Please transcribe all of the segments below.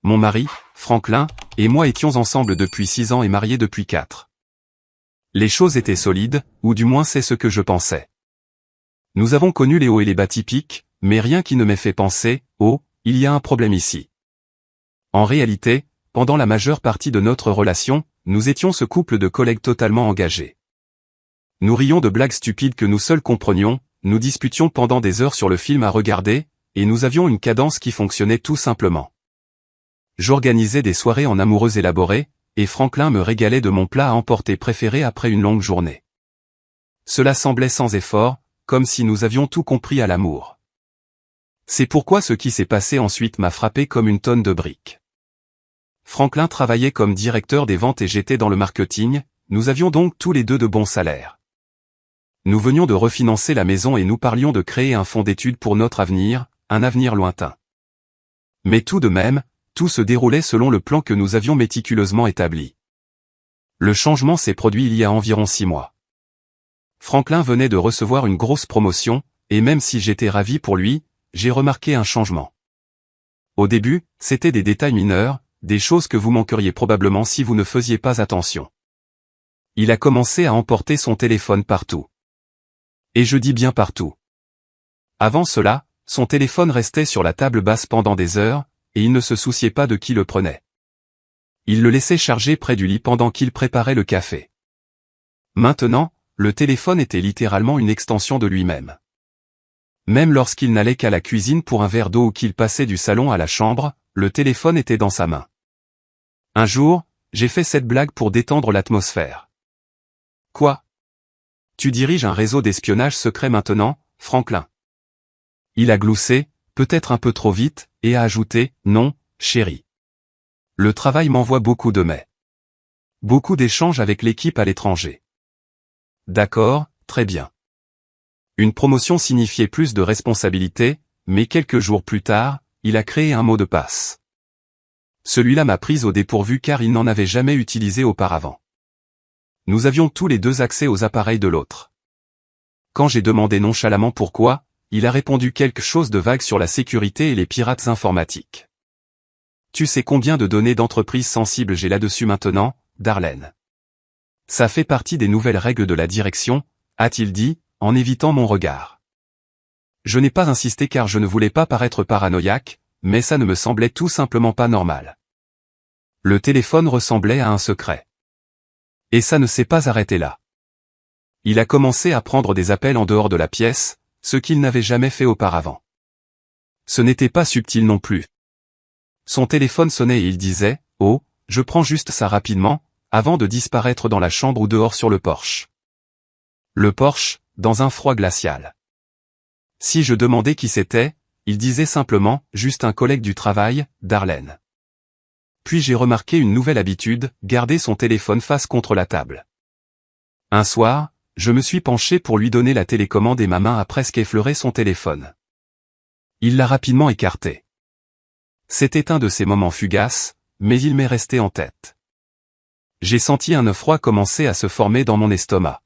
mon mari, Franklin, et moi étions ensemble depuis 6 ans et mariés depuis 4. Les choses étaient solides, ou du moins c'est ce que je pensais. Nous avons connu les hauts et les bas typiques, mais rien qui ne m'ait fait penser, oh, il y a un problème ici. En réalité, pendant la majeure partie de notre relation, nous étions ce couple de collègues totalement engagés. Nous rions de blagues stupides que nous seuls comprenions, nous disputions pendant des heures sur le film à regarder, et nous avions une cadence qui fonctionnait tout simplement. J'organisais des soirées en amoureux élaborées, et Franklin me régalait de mon plat à emporter préféré après une longue journée. Cela semblait sans effort, comme si nous avions tout compris à l'amour. C'est pourquoi ce qui s'est passé ensuite m'a frappé comme une tonne de briques. Franklin travaillait comme directeur des ventes et j'étais dans le marketing, nous avions donc tous les deux de bons salaires. Nous venions de refinancer la maison et nous parlions de créer un fonds d'études pour notre avenir, un avenir lointain. Mais tout de même, tout se déroulait selon le plan que nous avions méticuleusement établi. Le changement s'est produit il y a environ 6 mois. Franklin venait de recevoir une grosse promotion, et même si j'étais ravi pour lui, j'ai remarqué un changement. Au début, c'était des détails mineurs, des choses que vous manqueriez probablement si vous ne faisiez pas attention. Il a commencé à emporter son téléphone partout. Et je dis bien partout. Avant cela, son téléphone restait sur la table basse pendant des heures, et il ne se souciait pas de qui le prenait. Il le laissait charger près du lit pendant qu'il préparait le café. Maintenant, le téléphone était littéralement une extension de lui-même. Même lorsqu'il n'allait qu'à la cuisine pour un verre d'eau ou qu'il passait du salon à la chambre, le téléphone était dans sa main. Un jour, j'ai fait cette blague pour détendre l'atmosphère. Quoi ? Tu diriges un réseau d'espionnage secret maintenant, Franklin. Il a gloussé, peut-être un peu trop vite, et a ajouté, non, chérie. Le travail m'envoie beaucoup de mails. Beaucoup d'échanges avec l'équipe à l'étranger. D'accord, très bien. Une promotion signifiait plus de responsabilités, mais quelques jours plus tard, il a créé un mot de passe. Celui-là m'a prise au dépourvu car il n'en avait jamais utilisé auparavant. Nous avions tous les deux accès aux appareils de l'autre. Quand j'ai demandé nonchalamment pourquoi, il a répondu quelque chose de vague sur la sécurité et les pirates informatiques. Tu sais combien de données d'entreprise sensibles j'ai là-dessus maintenant, Darlene? Ça fait partie des nouvelles règles de la direction, a-t-il dit, en évitant mon regard. Je n'ai pas insisté car je ne voulais pas paraître paranoïaque, mais ça ne me semblait tout simplement pas normal. Le téléphone ressemblait à un secret. Et ça ne s'est pas arrêté là. Il a commencé à prendre des appels en dehors de la pièce, ce qu'il n'avait jamais fait auparavant. Ce n'était pas subtil non plus. Son téléphone sonnait et il disait, « Oh, je prends juste ça rapidement », avant de disparaître dans la chambre ou dehors sur le porche. Le porche, dans un froid glacial. Si je demandais qui c'était, il disait simplement, juste un collègue du travail, Darlene. Puis j'ai remarqué une nouvelle habitude, garder son téléphone face contre la table. Un soir, je me suis penché pour lui donner la télécommande et ma main a presque effleuré son téléphone. Il l'a rapidement écarté. C'était un de ces moments fugaces, mais il m'est resté en tête. J'ai senti un œuf froid commencer à se former dans mon estomac.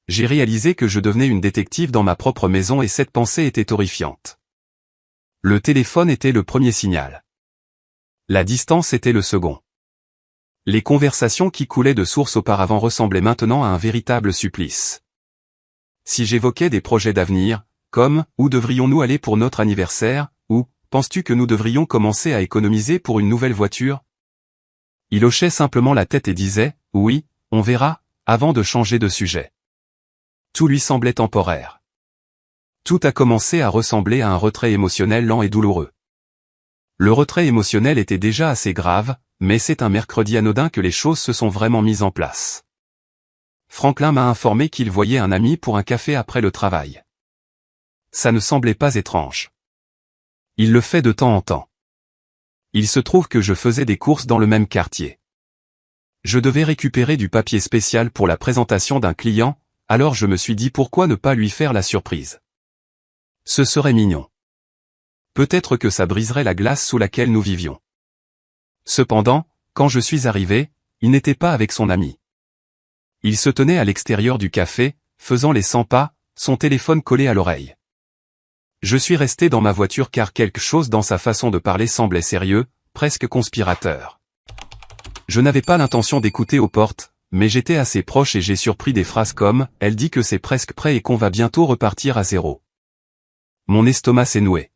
J'ai réalisé que je devenais une détective dans ma propre maison et cette pensée était horrifiante. Le téléphone était le premier signal. La distance était le second. Les conversations qui coulaient de source auparavant ressemblaient maintenant à un véritable supplice. Si j'évoquais des projets d'avenir, comme « Où devrions-nous aller pour notre anniversaire ?» ou « Penses-tu que nous devrions commencer à économiser pour une nouvelle voiture ?» Il hochait simplement la tête et disait « Oui, on verra », avant de changer de sujet. Tout lui semblait temporaire. Tout a commencé à ressembler à un retrait émotionnel lent et douloureux. Le retrait émotionnel était déjà assez grave, mais c'est un mercredi anodin que les choses se sont vraiment mises en place. Franklin m'a informé qu'il voyait un ami pour un café après le travail. Ça ne semblait pas étrange. Il le fait de temps en temps. Il se trouve que je faisais des courses dans le même quartier. Je devais récupérer du papier spécial pour la présentation d'un client, alors je me suis dit pourquoi ne pas lui faire la surprise. Ce serait mignon. Peut-être que ça briserait la glace sous laquelle nous vivions. Cependant, quand je suis arrivé, il n'était pas avec son ami. Il se tenait à l'extérieur du café, faisant les 100 pas, son téléphone collé à l'oreille. Je suis resté dans ma voiture car quelque chose dans sa façon de parler semblait sérieux, presque conspirateur. Je n'avais pas l'intention d'écouter aux portes, mais j'étais assez proche et j'ai surpris des phrases comme « Elle dit que c'est presque prêt et qu'on va bientôt repartir à zéro ». Mon estomac s'est noué.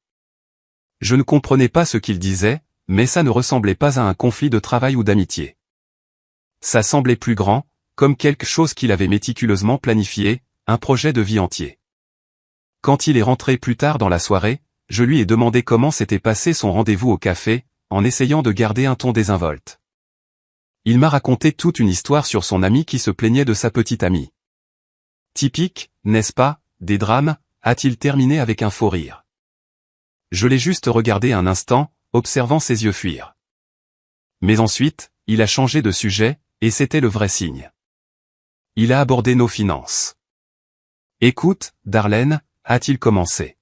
Je ne comprenais pas ce qu'il disait, mais ça ne ressemblait pas à un conflit de travail ou d'amitié. Ça semblait plus grand, comme quelque chose qu'il avait méticuleusement planifié, un projet de vie entier. Quand il est rentré plus tard dans la soirée, je lui ai demandé comment s'était passé son rendez-vous au café, en essayant de garder un ton désinvolte. Il m'a raconté toute une histoire sur son ami qui se plaignait de sa petite amie. Typique, n'est-ce pas, des drames, a-t-il terminé avec un faux rire. Je l'ai juste regardé un instant, observant ses yeux fuir. Mais ensuite, il a changé de sujet, et c'était le vrai signe. Il a abordé nos finances. Écoute, Darlene, a-t-il commencé.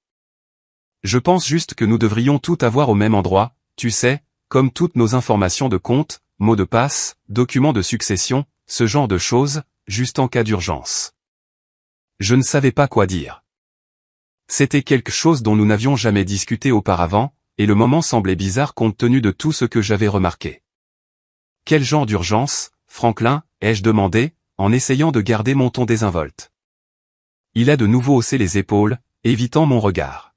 Je pense juste que nous devrions tout avoir au même endroit, tu sais, comme toutes nos informations de compte, mots de passe, documents de succession, ce genre de choses, juste en cas d'urgence. Je ne savais pas quoi dire. C'était quelque chose dont nous n'avions jamais discuté auparavant, et le moment semblait bizarre compte tenu de tout ce que j'avais remarqué. Quel genre d'urgence, Franklin, ai-je demandé, en essayant de garder mon ton désinvolte. Il a de nouveau haussé les épaules, évitant mon regard.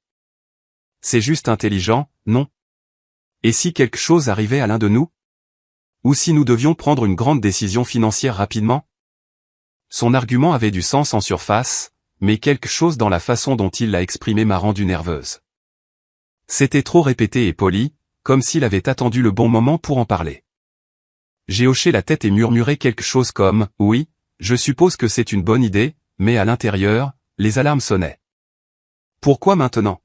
C'est juste intelligent, non? Et si quelque chose arrivait à l'un de nous? Ou si nous devions prendre une grande décision financière rapidement? Son argument avait du sens en surface, mais quelque chose dans la façon dont il l'a exprimé m'a rendu nerveuse. C'était trop répété et poli, comme s'il avait attendu le bon moment pour en parler. J'ai hoché la tête et murmuré quelque chose comme « Oui, je suppose que c'est une bonne idée », mais à l'intérieur, les alarmes sonnaient. Pourquoi maintenant?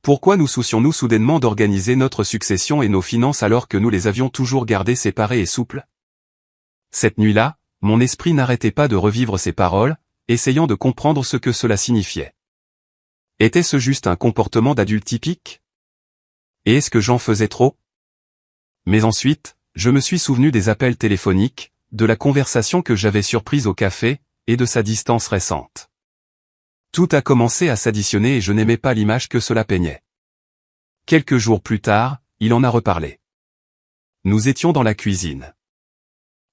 Pourquoi nous soucions-nous soudainement d'organiser notre succession et nos finances alors que nous les avions toujours gardées séparées et souples? Cette nuit-là, mon esprit n'arrêtait pas de revivre ces paroles, essayant de comprendre ce que cela signifiait. Était-ce juste un comportement d'adulte typique? Et est-ce que j'en faisais trop? Mais ensuite, je me suis souvenu des appels téléphoniques, de la conversation que j'avais surprise au café, et de sa distance récente. Tout a commencé à s'additionner et je n'aimais pas l'image que cela peignait. Quelques jours plus tard, il en a reparlé. Nous étions dans la cuisine.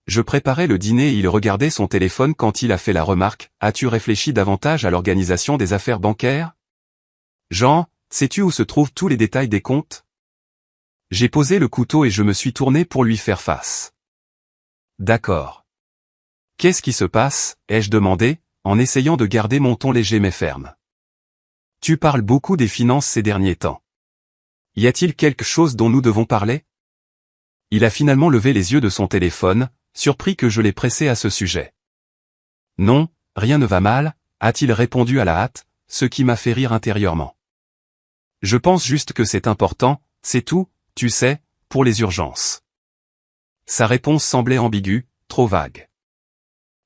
Je préparais le dîner et il regardait son téléphone quand il a fait la remarque « As-tu réfléchi davantage à l'organisation des affaires bancaires? Jean, sais-tu où se trouvent tous les détails des comptes ?» J'ai posé le couteau et je me suis tourné pour lui faire face. D'accord. Qu'est-ce qui se passe, ai-je demandé, en essayant de garder mon ton léger mais ferme. Tu parles beaucoup des finances ces derniers temps. Y a-t-il quelque chose dont nous devons parler? Il a finalement levé les yeux de son téléphone, surpris que je l'ai pressé à ce sujet. Non, rien ne va mal, a-t-il répondu à la hâte, ce qui m'a fait rire intérieurement. Je pense juste que c'est important, c'est tout, tu sais, pour les urgences. Sa réponse semblait ambiguë, trop vague.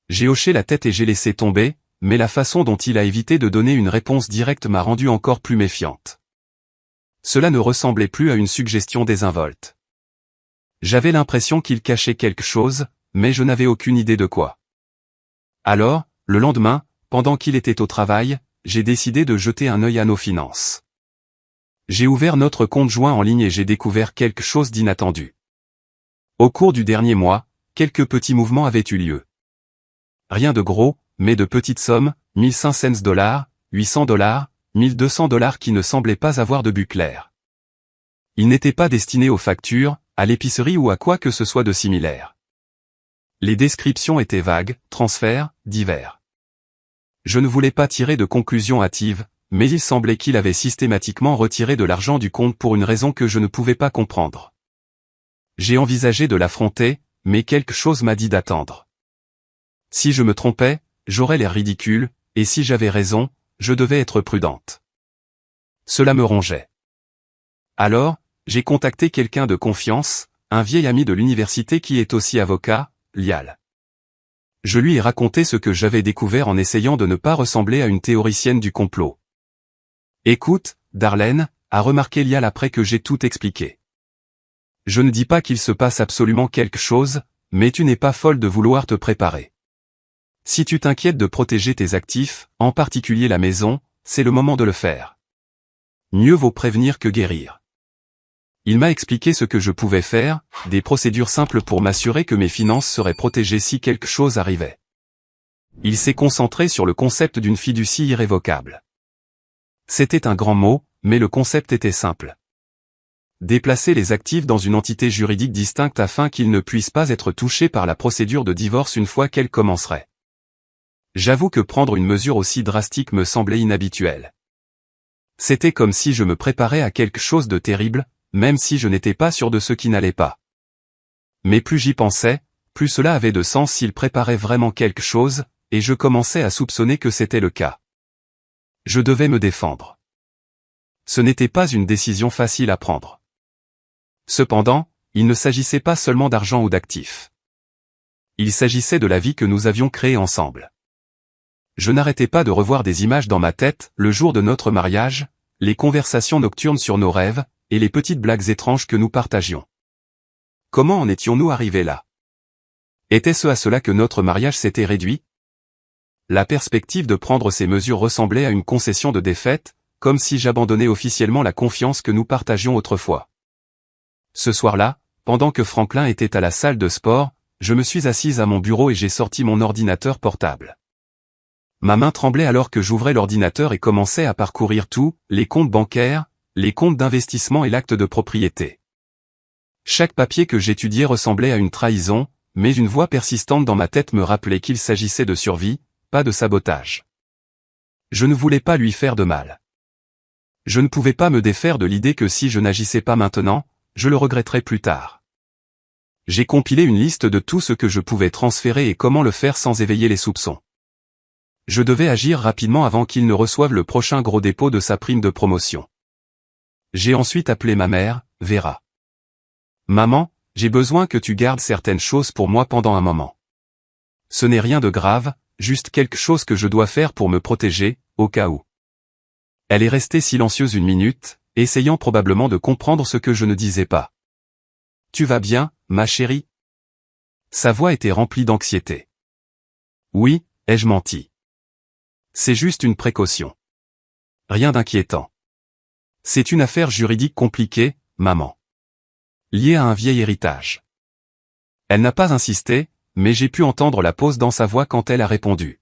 J'ai hoché la tête et j'ai laissé tomber, mais la façon dont il a évité de donner une réponse directe m'a rendue encore plus méfiante. Cela ne ressemblait plus à une suggestion désinvolte. J'avais l'impression qu'il cachait quelque chose, mais je n'avais aucune idée de quoi. Alors, le lendemain, pendant qu'il était au travail, j'ai décidé de jeter un œil à nos finances. J'ai ouvert notre compte joint en ligne et j'ai découvert quelque chose d'inattendu. Au cours du dernier mois, quelques petits mouvements avaient eu lieu. Rien de gros, mais de petites sommes, $1500, $800, $1200 qui ne semblaient pas avoir de but clair. Ils n'étaient pas destinés aux factures, à l'épicerie ou à quoi que ce soit de similaire. Les descriptions étaient vagues, transferts, divers. Je ne voulais pas tirer de conclusions hâtives, mais il semblait qu'il avait systématiquement retiré de l'argent du compte pour une raison que je ne pouvais pas comprendre. J'ai envisagé de l'affronter, mais quelque chose m'a dit d'attendre. Si je me trompais, j'aurais l'air ridicule, et si j'avais raison, je devais être prudente. Cela me rongeait. Alors, j'ai contacté quelqu'un de confiance, un vieil ami de l'université qui est aussi avocat, Lial. Je lui ai raconté ce que j'avais découvert en essayant de ne pas ressembler à une théoricienne du complot. Écoute, Darlene, a remarqué Lial après que j'ai tout expliqué. Je ne dis pas qu'il se passe absolument quelque chose, mais tu n'es pas folle de vouloir te préparer. Si tu t'inquiètes de protéger tes actifs, en particulier la maison, c'est le moment de le faire. Mieux vaut prévenir que guérir. Il m'a expliqué ce que je pouvais faire, des procédures simples pour m'assurer que mes finances seraient protégées si quelque chose arrivait. Il s'est concentré sur le concept d'une fiducie irrévocable. C'était un grand mot, mais le concept était simple. Déplacer les actifs dans une entité juridique distincte afin qu'ils ne puissent pas être touchés par la procédure de divorce une fois qu'elle commencerait. J'avoue que prendre une mesure aussi drastique me semblait inhabituel. C'était comme si je me préparais à quelque chose de terrible, même si je n'étais pas sûr de ce qui n'allait pas. Mais plus j'y pensais, plus cela avait de sens s'il préparait vraiment quelque chose, et je commençais à soupçonner que c'était le cas. Je devais me défendre. Ce n'était pas une décision facile à prendre. Cependant, il ne s'agissait pas seulement d'argent ou d'actifs. Il s'agissait de la vie que nous avions créée ensemble. Je n'arrêtais pas de revoir des images dans ma tête, le jour de notre mariage, les conversations nocturnes sur nos rêves, et les petites blagues étranges que nous partagions. Comment en étions-nous arrivés là? Était-ce à cela que notre mariage s'était réduit? La perspective de prendre ces mesures ressemblait à une concession de défaite, comme si j'abandonnais officiellement la confiance que nous partagions autrefois. Ce soir-là, pendant que Franklin était à la salle de sport, je me suis assise à mon bureau et j'ai sorti mon ordinateur portable. Ma main tremblait alors que j'ouvrais l'ordinateur et commençais à parcourir tout, les comptes bancaires, les comptes d'investissement et l'acte de propriété. Chaque papier que j'étudiais ressemblait à une trahison, mais une voix persistante dans ma tête me rappelait qu'il s'agissait de survie, pas de sabotage. Je ne voulais pas lui faire de mal. Je ne pouvais pas me défaire de l'idée que si je n'agissais pas maintenant, je le regretterais plus tard. J'ai compilé une liste de tout ce que je pouvais transférer et comment le faire sans éveiller les soupçons. Je devais agir rapidement avant qu'il ne reçoive le prochain gros dépôt de sa prime de promotion. J'ai ensuite appelé ma mère, Vera. Maman, j'ai besoin que tu gardes certaines choses pour moi pendant un moment. Ce n'est rien de grave, juste quelque chose que je dois faire pour me protéger, au cas où. Elle est restée silencieuse une minute, essayant probablement de comprendre ce que je ne disais pas. Tu vas bien, ma chérie? Sa voix était remplie d'anxiété. Oui, ai-je menti? C'est juste une précaution. Rien d'inquiétant. C'est une affaire juridique compliquée, maman. Liée à un vieil héritage. Elle n'a pas insisté, mais j'ai pu entendre la pause dans sa voix quand elle a répondu.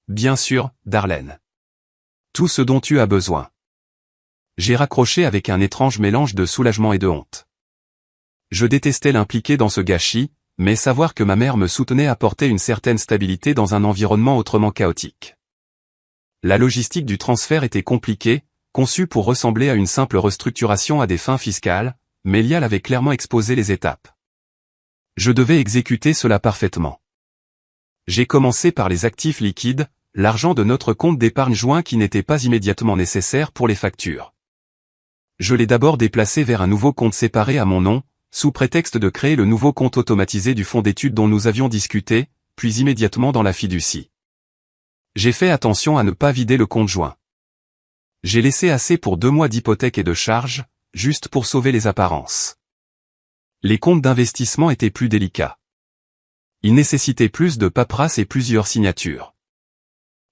Bien sûr, Darlene. Tout ce dont tu as besoin. J'ai raccroché avec un étrange mélange de soulagement et de honte. Je détestais l'impliquer dans ce gâchis, mais savoir que ma mère me soutenait apportait une certaine stabilité dans un environnement autrement chaotique. La logistique du transfert était compliquée, conçue pour ressembler à une simple restructuration à des fins fiscales, mais Lial avait clairement exposé les étapes. Je devais exécuter cela parfaitement. J'ai commencé par les actifs liquides, l'argent de notre compte d'épargne joint qui n'était pas immédiatement nécessaire pour les factures. Je l'ai d'abord déplacé vers un nouveau compte séparé à mon nom, sous prétexte de créer le nouveau compte automatisé du fonds d'études dont nous avions discuté, puis immédiatement dans la fiducie. J'ai fait attention à ne pas vider le compte joint. J'ai laissé assez pour 2 mois d'hypothèque et de charges, juste pour sauver les apparences. Les comptes d'investissement étaient plus délicats. Ils nécessitaient plus de paperasse et plusieurs signatures.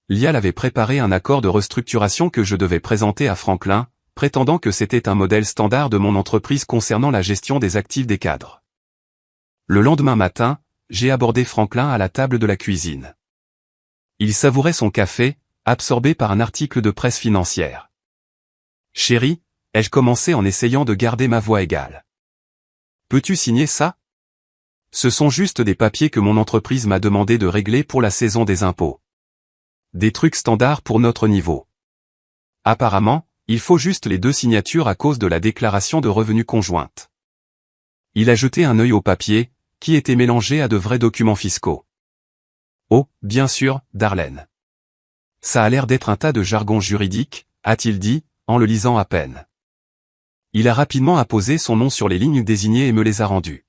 Lial avait préparé un accord de restructuration que je devais présenter à Franklin, prétendant que c'était un modèle standard de mon entreprise concernant la gestion des actifs des cadres. Le lendemain matin, j'ai abordé Franklin à la table de la cuisine. Il savourait son café, absorbé par un article de presse financière. « Chérie, ai-je commencé en essayant de garder ma voix égale. Peux-tu signer ça? Ce sont juste des papiers que mon entreprise m'a demandé de régler pour la saison des impôts. Des trucs standards pour notre niveau. Apparemment, il faut juste les 2 signatures à cause de la déclaration de revenus conjointe. » Il a jeté un œil au papier, qui était mélangé à de vrais documents fiscaux. « Oh, bien sûr, Darlene. Ça a l'air d'être un tas de jargon juridique, a-t-il dit, en le lisant à peine. Il a rapidement apposé son nom sur les lignes désignées et me les a rendues.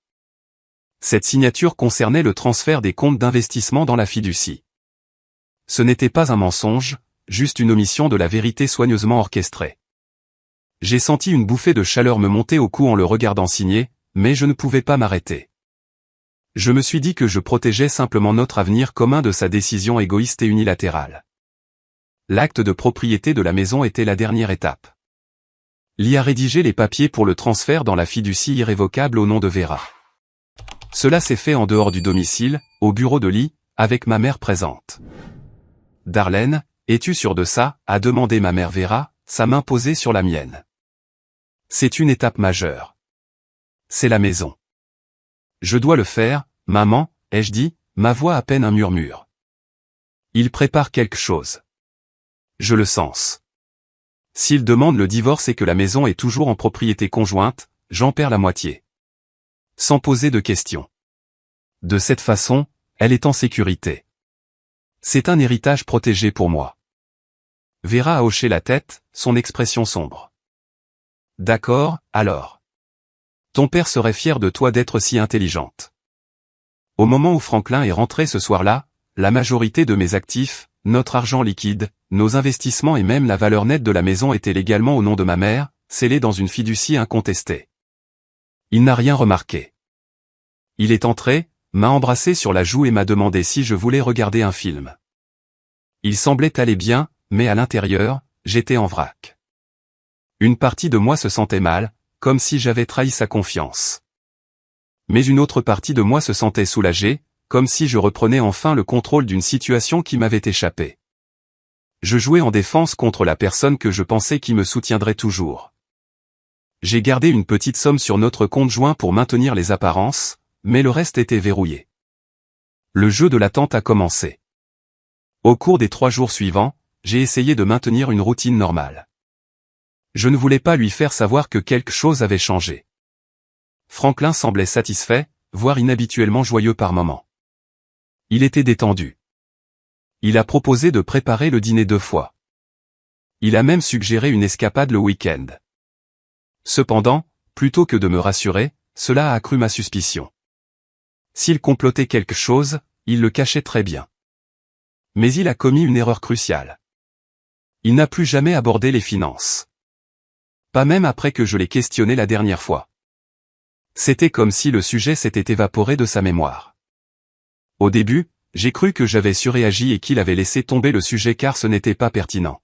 Cette signature concernait le transfert des comptes d'investissement dans la fiducie. Ce n'était pas un mensonge, juste une omission de la vérité soigneusement orchestrée. J'ai senti une bouffée de chaleur me monter au cou en le regardant signer, mais je ne pouvais pas m'arrêter. Je me suis dit que je protégeais simplement notre avenir commun de sa décision égoïste et unilatérale. L'acte de propriété de la maison était la dernière étape. Lee a rédigé les papiers pour le transfert dans la fiducie irrévocable au nom de Vera. Cela s'est fait en dehors du domicile, au bureau de Lee, avec ma mère présente. Darlene, es-tu sûre de ça, a demandé ma mère Vera, sa main posée sur la mienne. C'est une étape majeure. C'est la maison. Je dois le faire, maman, ai-je dit, ma voix à peine un murmure. Il prépare quelque chose. Je le sens. S'il demande le divorce et que la maison est toujours en propriété conjointe, j'en perds la moitié. Sans poser de questions. De cette façon, elle est en sécurité. C'est un héritage protégé pour moi. Vera a hoché la tête, son expression sombre. D'accord, alors. Ton père serait fier de toi d'être si intelligente. Au moment où Franklin est rentré ce soir-là, la majorité de mes actifs, notre argent liquide, nos investissements et même la valeur nette de la maison étaient légalement au nom de ma mère, scellés dans une fiducie incontestée. Il n'a rien remarqué. Il est entré, m'a embrassé sur la joue et m'a demandé si je voulais regarder un film. Il semblait aller bien, mais à l'intérieur, j'étais en vrac. Une partie de moi se sentait mal, comme si j'avais trahi sa confiance. Mais une autre partie de moi se sentait soulagée, comme si je reprenais enfin le contrôle d'une situation qui m'avait échappé. Je jouais en défense contre la personne que je pensais qui me soutiendrait toujours. J'ai gardé une petite somme sur notre compte joint pour maintenir les apparences, mais le reste était verrouillé. Le jeu de l'attente a commencé. Au cours des 3 jours suivants, j'ai essayé de maintenir une routine normale. Je ne voulais pas lui faire savoir que quelque chose avait changé. Franklin semblait satisfait, voire inhabituellement joyeux par moments. Il était détendu. Il a proposé de préparer le dîner 2 fois. Il a même suggéré une escapade le week-end. Cependant, plutôt que de me rassurer, cela a accru ma suspicion. S'il complotait quelque chose, il le cachait très bien. Mais il a commis une erreur cruciale. Il n'a plus jamais abordé les finances. Pas même après que je l'ai questionné la dernière fois. C'était comme si le sujet s'était évaporé de sa mémoire. Au début, j'ai cru que j'avais surréagi et qu'il avait laissé tomber le sujet car ce n'était pas pertinent.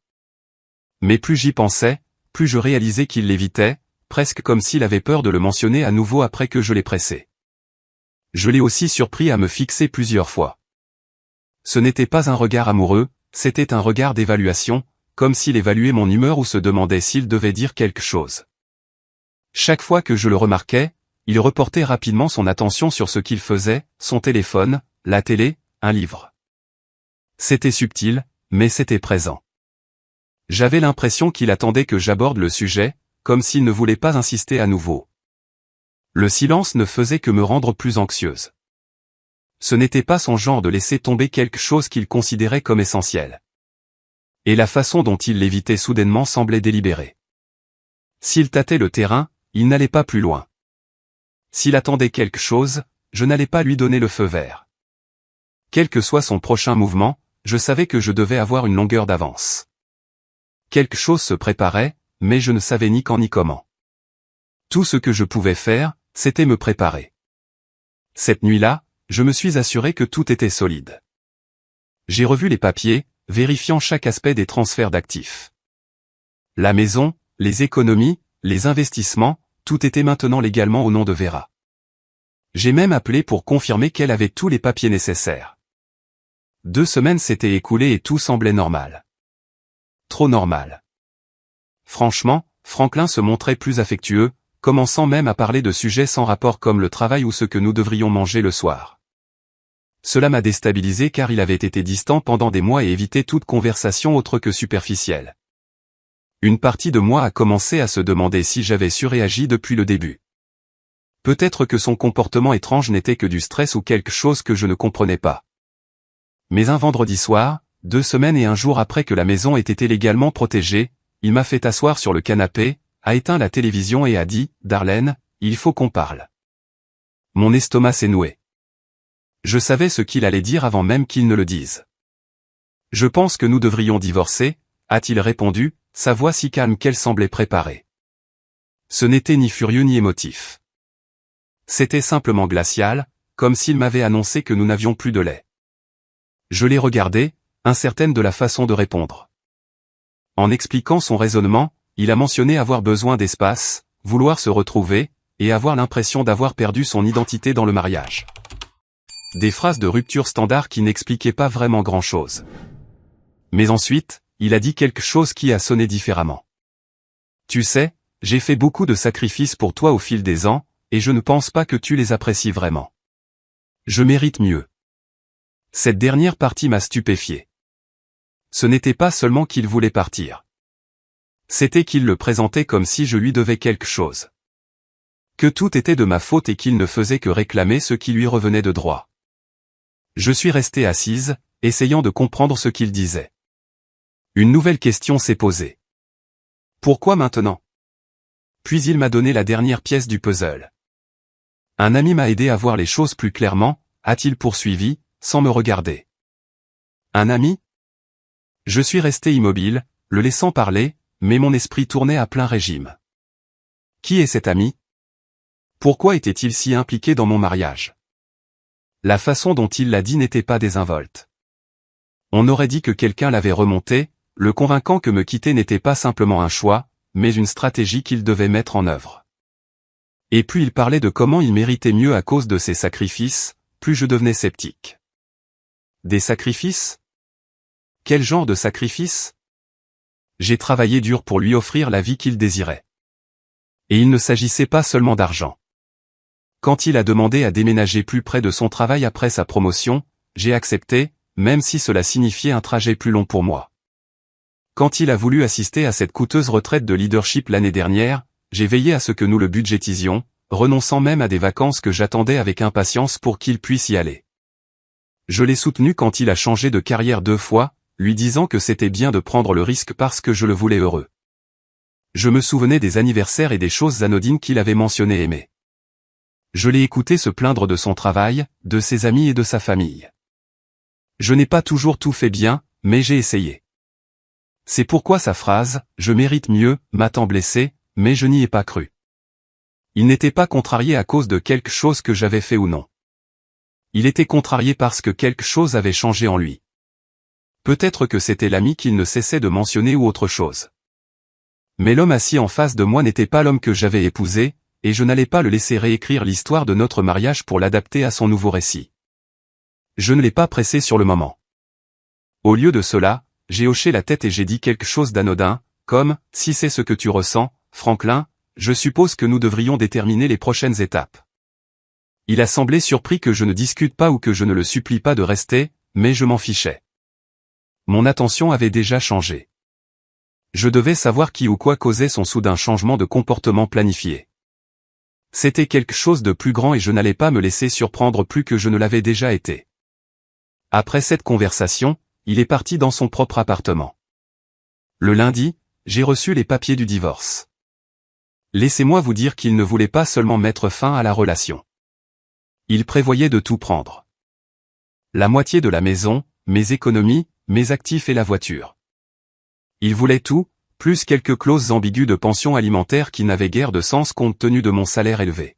Mais plus j'y pensais, plus je réalisais qu'il l'évitait, presque comme s'il avait peur de le mentionner à nouveau après que je l'ai pressé. Je l'ai aussi surpris à me fixer plusieurs fois. Ce n'était pas un regard amoureux, c'était un regard d'évaluation, comme s'il évaluait mon humeur ou se demandait s'il devait dire quelque chose. Chaque fois que je le remarquais, il reportait rapidement son attention sur ce qu'il faisait, son téléphone, la télé, un livre. C'était subtil, mais c'était présent. J'avais l'impression qu'il attendait que j'aborde le sujet, comme s'il ne voulait pas insister à nouveau. Le silence ne faisait que me rendre plus anxieuse. Ce n'était pas son genre de laisser tomber quelque chose qu'il considérait comme essentiel. Et la façon dont il l'évitait soudainement semblait délibérée. S'il tâtait le terrain, il n'allait pas plus loin. S'il attendait quelque chose, je n'allais pas lui donner le feu vert. Quel que soit son prochain mouvement, je savais que je devais avoir une longueur d'avance. Quelque chose se préparait, mais je ne savais ni quand ni comment. Tout ce que je pouvais faire, c'était me préparer. Cette nuit-là, je me suis assuré que tout était solide. J'ai revu les papiers, vérifiant chaque aspect des transferts d'actifs. La maison, les économies, les investissements, tout était maintenant légalement au nom de Vera. J'ai même appelé pour confirmer qu'elle avait tous les papiers nécessaires. 2 semaines s'étaient écoulées et tout semblait normal. Trop normal. Franchement, Franklin se montrait plus affectueux, commençant même à parler de sujets sans rapport comme le travail ou ce que nous devrions manger le soir. Cela m'a déstabilisé car il avait été distant pendant des mois et évité toute conversation autre que superficielle. Une partie de moi a commencé à se demander si j'avais surréagi depuis le début. Peut-être que son comportement étrange n'était que du stress ou quelque chose que je ne comprenais pas. Mais un vendredi soir, 2 semaines et un jour après que la maison ait été légalement protégée, il m'a fait asseoir sur le canapé, a éteint la télévision et a dit « Darlene, il faut qu'on parle ». Mon estomac s'est noué. Je savais ce qu'il allait dire avant même qu'il ne le dise. « Je pense que nous devrions divorcer », a-t-il répondu, sa voix si calme qu'elle semblait préparée. Ce n'était ni furieux ni émotif. C'était simplement glacial, comme s'il m'avait annoncé que nous n'avions plus de lait. Je l'ai regardé, incertaine de la façon de répondre. En expliquant son raisonnement, il a mentionné avoir besoin d'espace, vouloir se retrouver, et avoir l'impression d'avoir perdu son identité dans le mariage. Des phrases de rupture standard qui n'expliquaient pas vraiment grand-chose. Mais ensuite, il a dit quelque chose qui a sonné différemment. Tu sais, j'ai fait beaucoup de sacrifices pour toi au fil des ans, et je ne pense pas que tu les apprécies vraiment. Je mérite mieux. Cette dernière partie m'a stupéfié. Ce n'était pas seulement qu'il voulait partir. C'était qu'il le présentait comme si je lui devais quelque chose. Que tout était de ma faute et qu'il ne faisait que réclamer ce qui lui revenait de droit. Je suis restée assise, essayant de comprendre ce qu'il disait. Une nouvelle question s'est posée. Pourquoi maintenant? Puis il m'a donné la dernière pièce du puzzle. Un ami m'a aidé à voir les choses plus clairement, a-t-il poursuivi, sans me regarder. Un ami? Je suis resté immobile, le laissant parler, mais mon esprit tournait à plein régime. Qui est cet ami? Pourquoi était-il si impliqué dans mon mariage? La façon dont il l'a dit n'était pas désinvolte. On aurait dit que quelqu'un l'avait remonté, le convainquant que me quitter n'était pas simplement un choix, mais une stratégie qu'il devait mettre en œuvre. Et puis il parlait de comment il méritait mieux à cause de ses sacrifices, plus je devenais sceptique. Des sacrifices? Quel genre de sacrifices? J'ai travaillé dur pour lui offrir la vie qu'il désirait. Et il ne s'agissait pas seulement d'argent. Quand il a demandé à déménager plus près de son travail après sa promotion, j'ai accepté, même si cela signifiait un trajet plus long pour moi. Quand il a voulu assister à cette coûteuse retraite de leadership l'année dernière, j'ai veillé à ce que nous le budgétisions, renonçant même à des vacances que j'attendais avec impatience pour qu'il puisse y aller. Je l'ai soutenu quand il a changé de carrière 2 fois, lui disant que c'était bien de prendre le risque parce que je le voulais heureux. Je me souvenais des anniversaires et des choses anodines qu'il avait mentionnées aimer. Je l'ai écouté se plaindre de son travail, de ses amis et de sa famille. Je n'ai pas toujours tout fait bien, mais j'ai essayé. C'est pourquoi sa phrase « Je mérite mieux » m'a tant blessé, mais je n'y ai pas cru. Il n'était pas contrarié à cause de quelque chose que j'avais fait ou non. Il était contrarié parce que quelque chose avait changé en lui. Peut-être que c'était l'ami qu'il ne cessait de mentionner ou autre chose. Mais l'homme assis en face de moi n'était pas l'homme que j'avais épousé, et je n'allais pas le laisser réécrire l'histoire de notre mariage pour l'adapter à son nouveau récit. Je ne l'ai pas pressé sur le moment. Au lieu de cela, j'ai hoché la tête et j'ai dit quelque chose d'anodin, comme « Si c'est ce que tu ressens, Franklin, je suppose que nous devrions déterminer les prochaines étapes. » Il a semblé surpris que je ne discute pas ou que je ne le supplie pas de rester, mais je m'en fichais. Mon attention avait déjà changé. Je devais savoir qui ou quoi causait son soudain changement de comportement planifié. C'était quelque chose de plus grand et je n'allais pas me laisser surprendre plus que je ne l'avais déjà été. Après cette conversation, il est parti dans son propre appartement. Le lundi, j'ai reçu les papiers du divorce. Laissez-moi vous dire qu'il ne voulait pas seulement mettre fin à la relation. Il prévoyait de tout prendre. La moitié de la maison, mes économies, mes actifs et la voiture. Il voulait tout, plus quelques clauses ambiguës de pension alimentaire qui n'avaient guère de sens compte tenu de mon salaire élevé.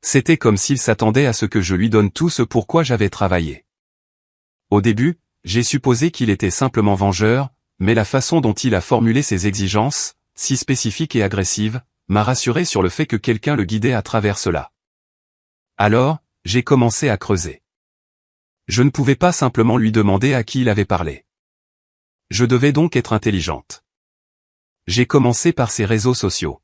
C'était comme s'il s'attendait à ce que je lui donne tout ce pour quoi j'avais travaillé. Au début, j'ai supposé qu'il était simplement vengeur, mais la façon dont il a formulé ses exigences, si spécifiques et agressives, m'a rassuré sur le fait que quelqu'un le guidait à travers cela. Alors, j'ai commencé à creuser. Je ne pouvais pas simplement lui demander à qui il avait parlé. Je devais donc être intelligente. J'ai commencé par ses réseaux sociaux.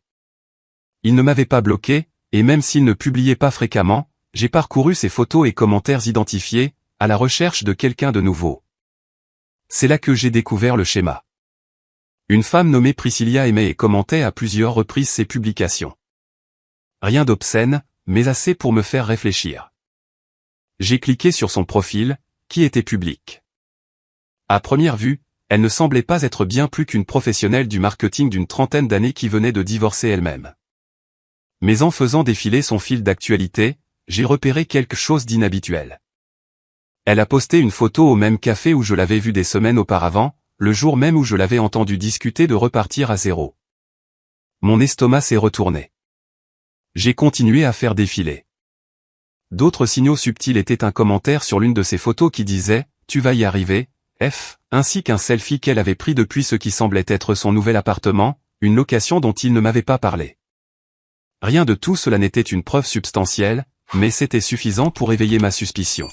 Il ne m'avait pas bloqué, et même s'il ne publiait pas fréquemment, j'ai parcouru ses photos et commentaires identifiés, à la recherche de quelqu'un de nouveau. C'est là que j'ai découvert le schéma. Une femme nommée Priscilla aimait et commentait à plusieurs reprises ses publications. Rien d'obscène, mais assez pour me faire réfléchir. J'ai cliqué sur son profil, qui était public. À première vue, elle ne semblait pas être bien plus qu'une professionnelle du marketing d'une trentaine d'années qui venait de divorcer elle-même. Mais en faisant défiler son fil d'actualité, j'ai repéré quelque chose d'inhabituel. Elle a posté une photo au même café où je l'avais vue des semaines auparavant, le jour même où je l'avais entendu discuter de repartir à zéro. Mon estomac s'est retourné. J'ai continué à faire défiler. D'autres signaux subtils étaient un commentaire sur l'une de ces photos qui disait « Tu vas y arriver », ainsi qu'un selfie qu'elle avait pris depuis ce qui semblait être son nouvel appartement, une location dont il ne m'avait pas parlé. Rien de tout cela n'était une preuve substantielle, mais c'était suffisant pour éveiller ma suspicion.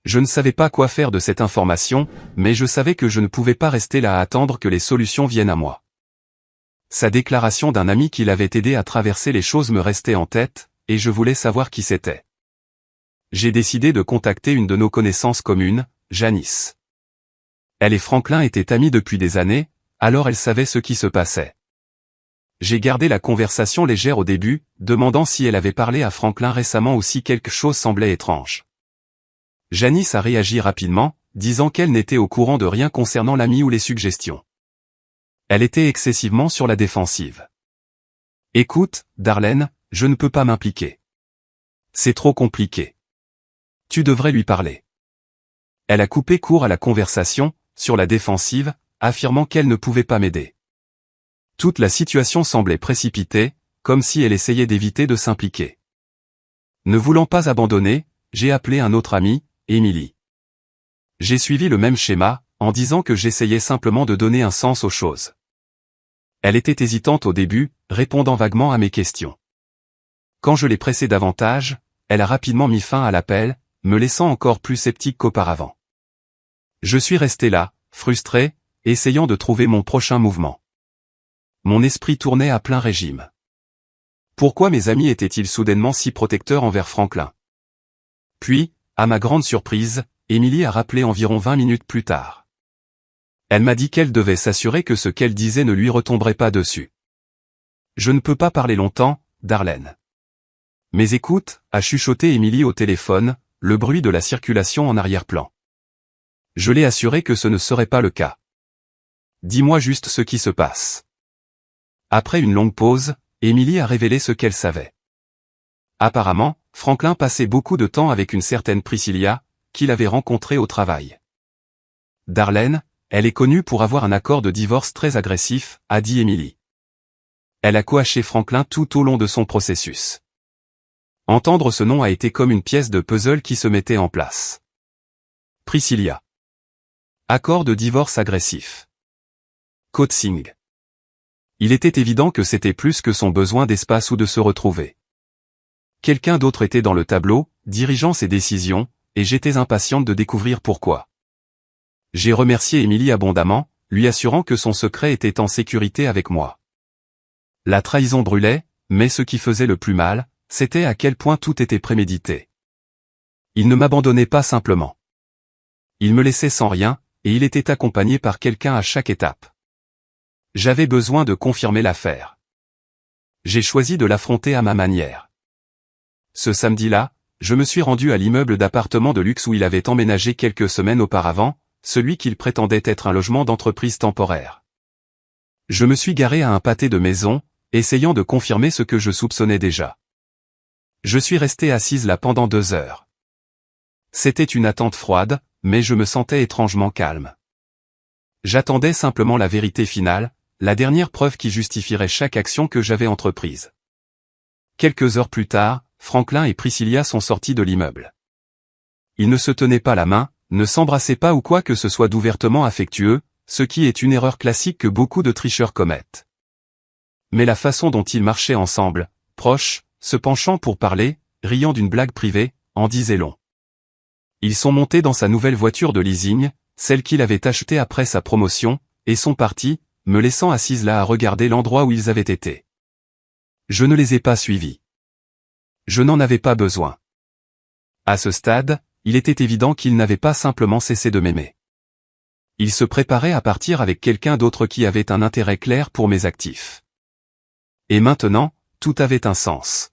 Je ne savais pas quoi faire de cette information, mais je savais que je ne pouvais pas rester là à attendre que les solutions viennent à moi. Sa déclaration d'un ami qui l'avait aidé à traverser les choses me restait en tête, et je voulais savoir qui c'était. J'ai décidé de contacter une de nos connaissances communes, Janice. Elle et Franklin étaient amis depuis des années, alors elle savait ce qui se passait. J'ai gardé la conversation légère au début, demandant si elle avait parlé à Franklin récemment ou si quelque chose semblait étrange. Janice a réagi rapidement, disant qu'elle n'était au courant de rien concernant l'ami ou les suggestions. Elle était excessivement sur la défensive. « Écoute, Darlene, je ne peux pas m'impliquer. C'est trop compliqué. Tu devrais lui parler. » Elle a coupé court à la conversation, sur la défensive, affirmant qu'elle ne pouvait pas m'aider. Toute la situation semblait précipitée, comme si elle essayait d'éviter de s'impliquer. Ne voulant pas abandonner, j'ai appelé un autre ami, Emily. J'ai suivi le même schéma, en disant que j'essayais simplement de donner un sens aux choses. Elle était hésitante au début, répondant vaguement à mes questions. Quand je l'ai pressée davantage, elle a rapidement mis fin à l'appel, me laissant encore plus sceptique qu'auparavant. Je suis resté là, frustré, essayant de trouver mon prochain mouvement. Mon esprit tournait à plein régime. Pourquoi mes amis étaient-ils soudainement si protecteurs envers Franklin? Puis, à ma grande surprise, Emily a rappelé environ 20 minutes plus tard. Elle m'a dit qu'elle devait s'assurer que ce qu'elle disait ne lui retomberait pas dessus. Je ne peux pas parler longtemps, Darlene. Mais écoute, a chuchoté Emily au téléphone, le bruit de la circulation en arrière-plan. Je l'ai assuré que ce ne serait pas le cas. Dis-moi juste ce qui se passe. Après une longue pause, Emily a révélé ce qu'elle savait. Apparemment, Franklin passait beaucoup de temps avec une certaine Priscilla, qu'il avait rencontrée au travail. Darlene, elle est connue pour avoir un accord de divorce très agressif, a dit Emily. Elle a coaché Franklin tout au long de son processus. Entendre ce nom a été comme une pièce de puzzle qui se mettait en place. Priscilla. Accord de divorce agressif. Coaching. Il était évident que c'était plus que son besoin d'espace ou de se retrouver. Quelqu'un d'autre était dans le tableau, dirigeant ses décisions, et j'étais impatiente de découvrir pourquoi. J'ai remercié Emily abondamment, lui assurant que son secret était en sécurité avec moi. La trahison brûlait, mais ce qui faisait le plus mal, c'était à quel point tout était prémédité. Il ne m'abandonnait pas simplement. Il me laissait sans rien, et il était accompagné par quelqu'un à chaque étape. J'avais besoin de confirmer l'affaire. J'ai choisi de l'affronter à ma manière. Ce samedi-là, je me suis rendu à l'immeuble d'appartements de luxe où il avait emménagé quelques semaines auparavant, celui qu'il prétendait être un logement d'entreprise temporaire. Je me suis garé à un pâté de maison, essayant de confirmer ce que je soupçonnais déjà. Je suis resté assise là pendant 2 heures. C'était une attente froide, mais je me sentais étrangement calme. J'attendais simplement la vérité finale, la dernière preuve qui justifierait chaque action que j'avais entreprise. Quelques heures plus tard, Franklin et Priscilla sont sortis de l'immeuble. Ils ne se tenaient pas la main, ne s'embrassaient pas ou quoi que ce soit d'ouvertement affectueux, ce qui est une erreur classique que beaucoup de tricheurs commettent. Mais la façon dont ils marchaient ensemble, proches, se penchant pour parler, riant d'une blague privée, en disait long. Ils sont montés dans sa nouvelle voiture de leasing, celle qu'il avait achetée après sa promotion, et sont partis, me laissant assise là à regarder l'endroit où ils avaient été. Je ne les ai pas suivis. Je n'en avais pas besoin. À ce stade, il était évident qu'ils n'avaient pas simplement cessé de m'aimer. Ils se préparaient à partir avec quelqu'un d'autre qui avait un intérêt clair pour mes actifs. Et maintenant, tout avait un sens.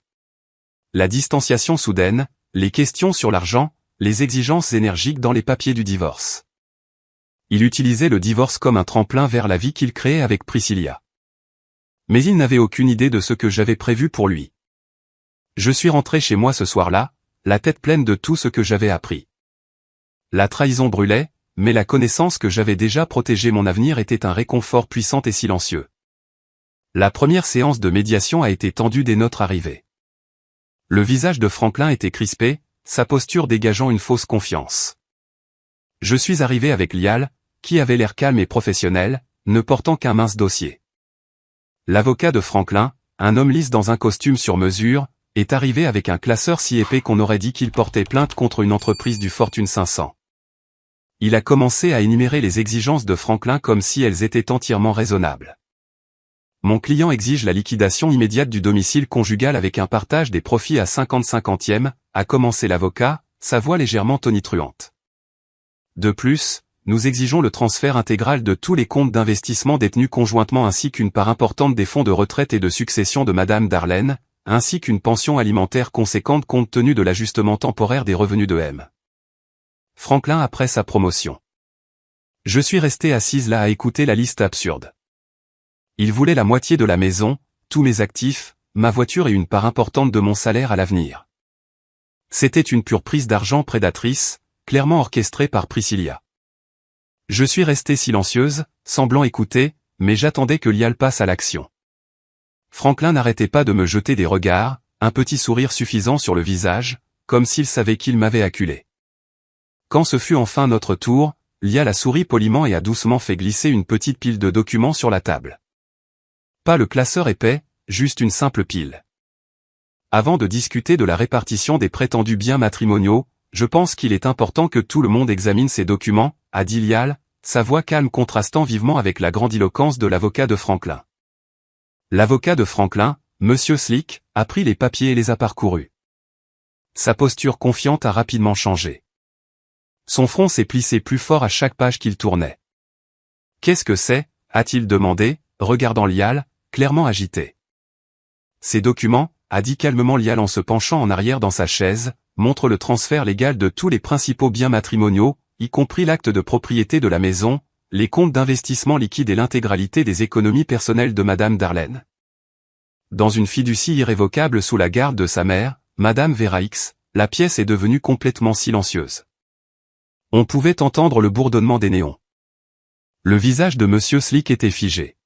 La distanciation soudaine, les questions sur l'argent, les exigences énergiques dans les papiers du divorce. Il utilisait le divorce comme un tremplin vers la vie qu'il créait avec Priscilla. Mais il n'avait aucune idée de ce que j'avais prévu pour lui. Je suis rentré chez moi ce soir-là, la tête pleine de tout ce que j'avais appris. La trahison brûlait, mais la connaissance que j'avais déjà protégé mon avenir était un réconfort puissant et silencieux. La première séance de médiation a été tendue dès notre arrivée. Le visage de Franklin était crispé, sa posture dégageant une fausse confiance. Je suis arrivé avec Lial, qui avait l'air calme et professionnel, ne portant qu'un mince dossier. L'avocat de Franklin, un homme lisse dans un costume sur mesure, est arrivé avec un classeur si épais qu'on aurait dit qu'il portait plainte contre une entreprise du Fortune 500. Il a commencé à énumérer les exigences de Franklin comme si elles étaient entièrement raisonnables. Mon client exige la liquidation immédiate du domicile conjugal avec un partage des profits à 50-50e, a commencé l'avocat, sa voix légèrement tonitruante. De plus, nous exigeons le transfert intégral de tous les comptes d'investissement détenus conjointement ainsi qu'une part importante des fonds de retraite et de succession de Madame Darlene, ainsi qu'une pension alimentaire conséquente compte tenu de l'ajustement temporaire des revenus de M. Franklin après sa promotion. Je suis resté assise là à écouter la liste absurde. Il voulait la moitié de la maison, tous mes actifs, ma voiture et une part importante de mon salaire à l'avenir. C'était une pure prise d'argent prédatrice, clairement orchestrée par Priscilla. Je suis restée silencieuse, semblant écouter, mais j'attendais que Lial passe à l'action. Franklin n'arrêtait pas de me jeter des regards, un petit sourire suffisant sur le visage, comme s'il savait qu'il m'avait acculé. Quand ce fut enfin notre tour, Lial a souri poliment et a doucement fait glisser une petite pile de documents sur la table. Pas le classeur épais, juste une simple pile. Avant de discuter de la répartition des prétendus biens matrimoniaux, je pense qu'il est important que tout le monde examine ces documents, a dit Lial, sa voix calme contrastant vivement avec la grandiloquence de l'avocat de Franklin. L'avocat de Franklin, Monsieur Slick, a pris les papiers et les a parcourus. Sa posture confiante a rapidement changé. Son front s'est plissé plus fort à chaque page qu'il tournait. « Qu'est-ce que c'est » a-t-il demandé, regardant Lial, clairement agité. « Ces documents » a dit calmement Lial en se penchant en arrière dans sa chaise, montrent le transfert légal de tous les principaux biens matrimoniaux, y compris l'acte de propriété de la maison, les comptes d'investissement liquides et l'intégralité des économies personnelles de Madame Darlene. Dans une fiducie irrévocable sous la garde de sa mère, Madame Vera X, la pièce est devenue complètement silencieuse. On pouvait entendre le bourdonnement des néons. Le visage de Monsieur Slick était figé.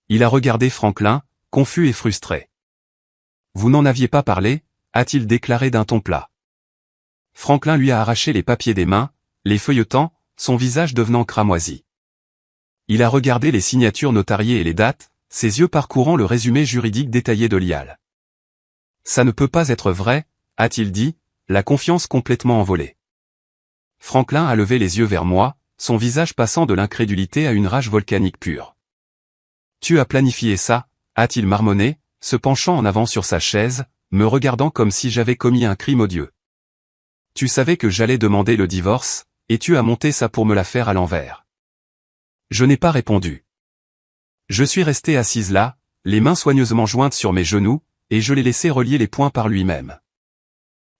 Il a regardé Franklin, confus et frustré. « Vous n'en aviez pas parlé » a-t-il déclaré d'un ton plat. Franklin lui a arraché les papiers des mains, les feuilletant, son visage devenant cramoisi. Il a regardé les signatures notariées et les dates, ses yeux parcourant le résumé juridique détaillé de Lial. « Ça ne peut pas être vrai » a-t-il dit, la confiance complètement envolée. Franklin a levé les yeux vers moi, son visage passant de l'incrédulité à une rage volcanique pure. « Tu as planifié ça » a-t-il marmonné, se penchant en avant sur sa chaise, me regardant comme si j'avais commis un crime odieux. « Tu savais que j'allais demander le divorce, et tu as monté ça pour me la faire à l'envers. » Je n'ai pas répondu. Je suis resté assise là, les mains soigneusement jointes sur mes genoux, et je l'ai laissé relier les poings par lui-même.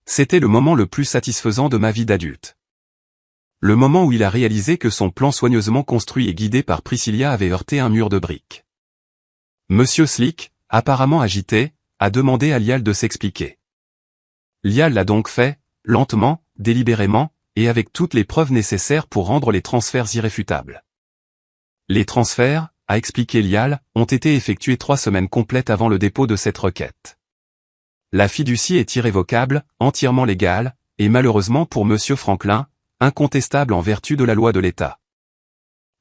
C'était le moment le plus satisfaisant de ma vie d'adulte. Le moment où il a réalisé que son plan soigneusement construit et guidé par Priscilla avait heurté un mur de briques. Monsieur Slick, apparemment agité, a demandé à Lial de s'expliquer. Lial l'a donc fait, lentement, délibérément, et avec toutes les preuves nécessaires pour rendre les transferts irréfutables. Les transferts, a expliqué Lial, ont été effectués 3 semaines complètes avant le dépôt de cette requête. La fiducie est irrévocable, entièrement légale, et malheureusement pour Monsieur Franklin, incontestable en vertu de la loi de l'État.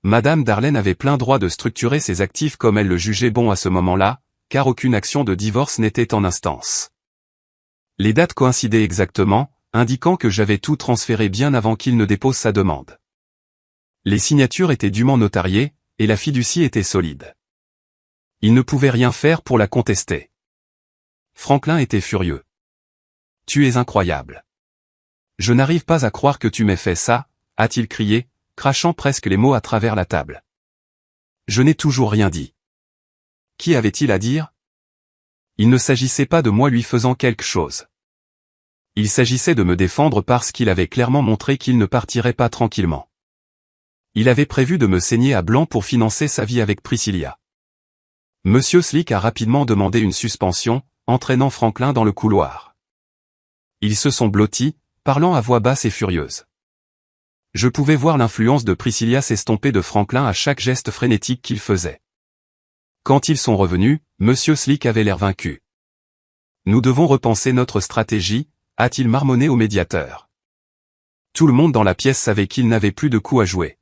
Madame Darlene avait plein droit de structurer ses actifs comme elle le jugeait bon à ce moment-là, car aucune action de divorce n'était en instance. Les dates coïncidaient exactement, indiquant que j'avais tout transféré bien avant qu'il ne dépose sa demande. Les signatures étaient dûment notariées, et la fiducie était solide. Il ne pouvait rien faire pour la contester. Franklin était furieux. « Tu es incroyable. Je n'arrive pas à croire que tu m'aies fait ça, » a-t-il crié, crachant presque les mots à travers la table. Je n'ai toujours rien dit. Qui avait-il à dire? Il ne s'agissait pas de moi lui faisant quelque chose. Il s'agissait de me défendre parce qu'il avait clairement montré qu'il ne partirait pas tranquillement. Il avait prévu de me saigner à blanc pour financer sa vie avec Priscilla. Monsieur Slick a rapidement demandé une suspension, entraînant Franklin dans le couloir. Ils se sont blottis, parlant à voix basse et furieuse. Je pouvais voir l'influence de Priscilla s'estomper de Franklin à chaque geste frénétique qu'il faisait. Quand ils sont revenus, Monsieur Slick avait l'air vaincu. Nous devons repenser notre stratégie, a-t-il marmonné au médiateur. Tout le monde dans la pièce savait qu'il n'avait plus de coup à jouer.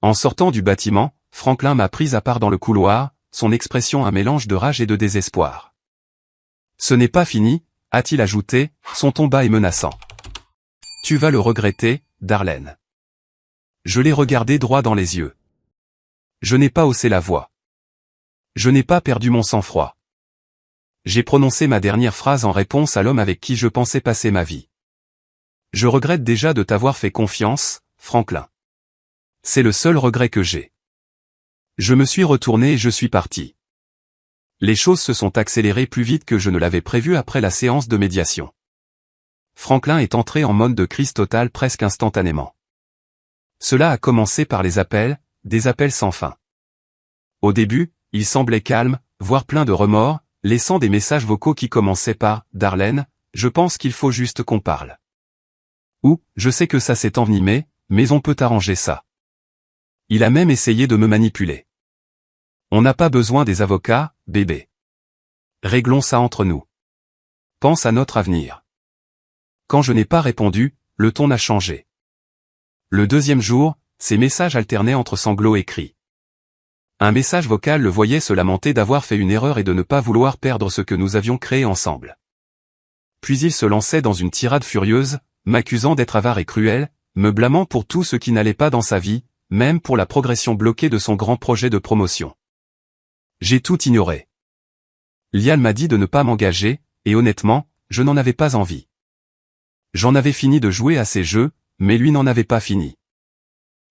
En sortant du bâtiment, Franklin m'a prise à part dans le couloir, son expression un mélange de rage et de désespoir. Ce n'est pas fini, a-t-il ajouté, son ton bas et menaçant. Tu vas le regretter, Darlene. Je l'ai regardé droit dans les yeux. Je n'ai pas haussé la voix. Je n'ai pas perdu mon sang-froid. J'ai prononcé ma dernière phrase en réponse à l'homme avec qui je pensais passer ma vie. Je regrette déjà de t'avoir fait confiance, Franklin. C'est le seul regret que j'ai. Je me suis retourné et je suis parti. Les choses se sont accélérées plus vite que je ne l'avais prévu après la séance de médiation. Franklin est entré en mode de crise totale presque instantanément. Cela a commencé par les appels, des appels sans fin. Au début, il semblait calme, voire plein de remords, laissant des messages vocaux qui commençaient par « Darlene, je pense qu'il faut juste qu'on parle. » Ou « Je sais que ça s'est envenimé, mais on peut arranger ça. » Il a même essayé de me manipuler. On n'a pas besoin des avocats, bébé. Réglons ça entre nous. Pense à notre avenir. Quand je n'ai pas répondu, le ton a changé. Le deuxième jour, ces messages alternaient entre sanglots et cris. Un message vocal le voyait se lamenter d'avoir fait une erreur et de ne pas vouloir perdre ce que nous avions créé ensemble. Puis il se lançait dans une tirade furieuse, m'accusant d'être avare et cruel, me blâmant pour tout ce qui n'allait pas dans sa vie, même pour la progression bloquée de son grand projet de promotion. J'ai tout ignoré. Liane m'a dit de ne pas m'engager, et honnêtement, je n'en avais pas envie. J'en avais fini de jouer à ces jeux, mais lui n'en avait pas fini.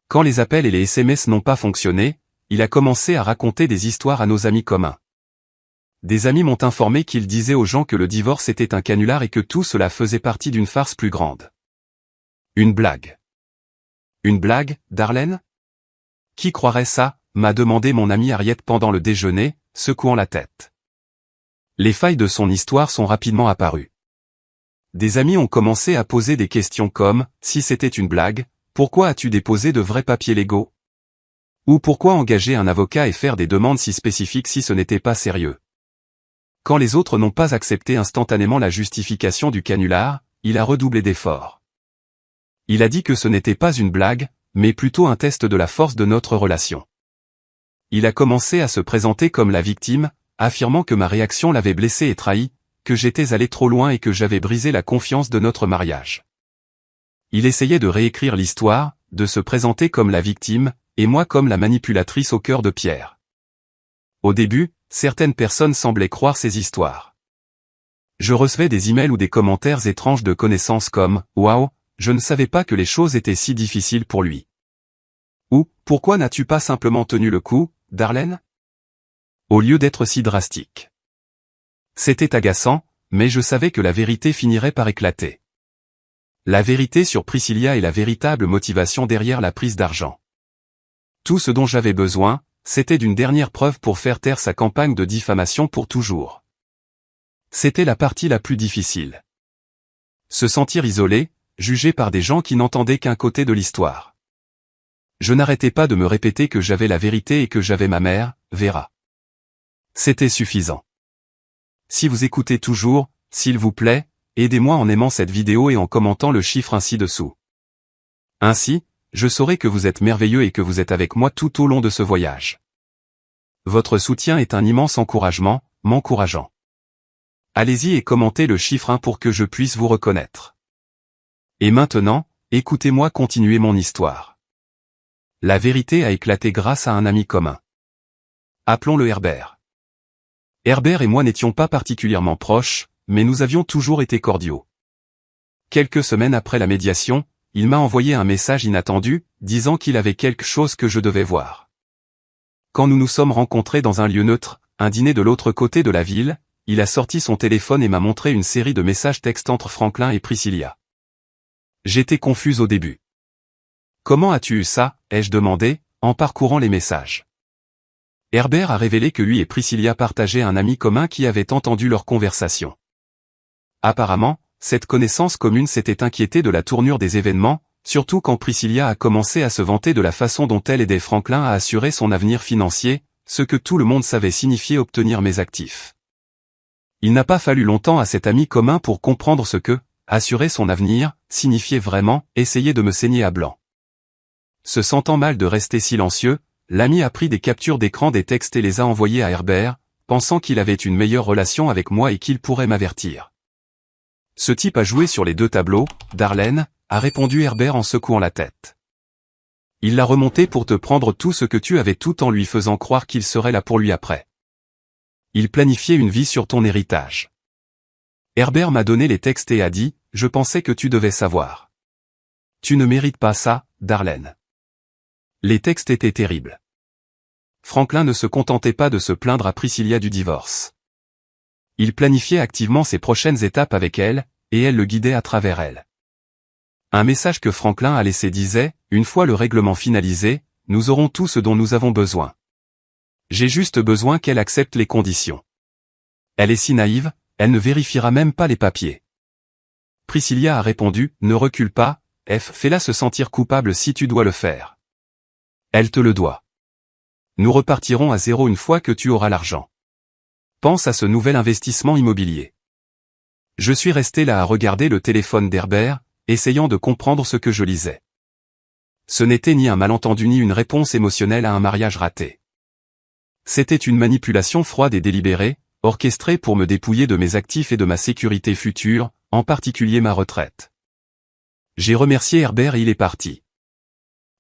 Quand les appels et les SMS n'ont pas fonctionné, il a commencé à raconter des histoires à nos amis communs. Des amis m'ont informé qu'il disait aux gens que le divorce était un canular et que tout cela faisait partie d'une farce plus grande. Une blague. Une blague, Darlene? Qui croirait ça? M'a demandé mon amie Harriet pendant le déjeuner, secouant la tête. Les failles de son histoire sont rapidement apparues. Des amis ont commencé à poser des questions comme « Si c'était une blague, pourquoi as-tu déposé de vrais papiers légaux ?» Ou « Pourquoi engager un avocat et faire des demandes si spécifiques si ce n'était pas sérieux ?» Quand les autres n'ont pas accepté instantanément la justification du canular, il a redoublé d'efforts. Il a dit que ce n'était pas une blague, mais plutôt un test de la force de notre relation. Il a commencé à se présenter comme la victime, affirmant que ma réaction l'avait blessé et trahi, que j'étais allé trop loin et que j'avais brisé la confiance de notre mariage. Il essayait de réécrire l'histoire, de se présenter comme la victime, et moi comme la manipulatrice au cœur de pierre. Au début, certaines personnes semblaient croire ces histoires. Je recevais des emails ou des commentaires étranges de connaissances comme « Waouh, je ne savais pas que les choses étaient si difficiles pour lui. » Ou « Pourquoi n'as-tu pas simplement tenu le coup, Darlene ?» Au lieu d'être si drastique. C'était agaçant, mais je savais que la vérité finirait par éclater. La vérité sur Priscilla et la véritable motivation derrière la prise d'argent. Tout ce dont j'avais besoin, c'était d'une dernière preuve pour faire taire sa campagne de diffamation pour toujours. C'était la partie la plus difficile. Se sentir isolé, jugé par des gens qui n'entendaient qu'un côté de l'histoire. Je n'arrêtais pas de me répéter que j'avais la vérité et que j'avais ma mère, Vera. C'était suffisant. Si vous écoutez toujours, s'il vous plaît, aidez-moi en aimant cette vidéo et en commentant le chiffre ci-dessous. Ainsi, je saurai que vous êtes merveilleux et que vous êtes avec moi tout au long de ce voyage. Votre soutien est un immense encouragement, m'encourageant. Allez-y et commentez le chiffre 1 pour que je puisse vous reconnaître. Et maintenant, écoutez-moi continuer mon histoire. La vérité a éclaté grâce à un ami commun. Appelons-le Herbert. Herbert et moi n'étions pas particulièrement proches, mais nous avions toujours été cordiaux. Quelques semaines après la médiation, il m'a envoyé un message inattendu, disant qu'il avait quelque chose que je devais voir. Quand nous nous sommes rencontrés dans un lieu neutre, un dîner de l'autre côté de la ville, il a sorti son téléphone et m'a montré une série de messages textes entre Franklin et Priscilla. J'étais confuse au début. « Comment as-tu eu ça ?» ai-je demandé, en parcourant les messages. Herbert a révélé que lui et Priscilla partageaient un ami commun qui avait entendu leur conversation. Apparemment, cette connaissance commune s'était inquiétée de la tournure des événements, surtout quand Priscilla a commencé à se vanter de la façon dont elle aidait Franklin à assurer son avenir financier, ce que tout le monde savait signifier obtenir mes actifs. Il n'a pas fallu longtemps à cet ami commun pour comprendre ce que, assurer son avenir, signifiait vraiment, essayer de me saigner à blanc. Se sentant mal de rester silencieux, l'ami a pris des captures d'écran des textes et les a envoyés à Herbert, pensant qu'il avait une meilleure relation avec moi et qu'il pourrait m'avertir. Ce type a joué sur les deux tableaux, Darlene, a répondu Herbert en secouant la tête. Il l'a remonté pour te prendre tout ce que tu avais tout en lui faisant croire qu'il serait là pour lui après. Il planifiait une vie sur ton héritage. Herbert m'a donné les textes et a dit, je pensais que tu devais savoir. Tu ne mérites pas ça, Darlene. Les textes étaient terribles. Franklin ne se contentait pas de se plaindre à Priscilla du divorce. Il planifiait activement ses prochaines étapes avec elle, et elle le guidait à travers elle. Un message que Franklin a laissé disait, une fois le règlement finalisé, nous aurons tout ce dont nous avons besoin. J'ai juste besoin qu'elle accepte les conditions. Elle est si naïve, elle ne vérifiera même pas les papiers. Priscilla a répondu, ne recule pas, fais-la se sentir coupable si tu dois le faire. Elle te le doit. Nous repartirons à zéro une fois que tu auras l'argent. Pense à ce nouvel investissement immobilier. Je suis resté là à regarder le téléphone d'Herbert, essayant de comprendre ce que je lisais. Ce n'était ni un malentendu ni une réponse émotionnelle à un mariage raté. C'était une manipulation froide et délibérée, orchestrée pour me dépouiller de mes actifs et de ma sécurité future, en particulier ma retraite. J'ai remercié Herbert et il est parti.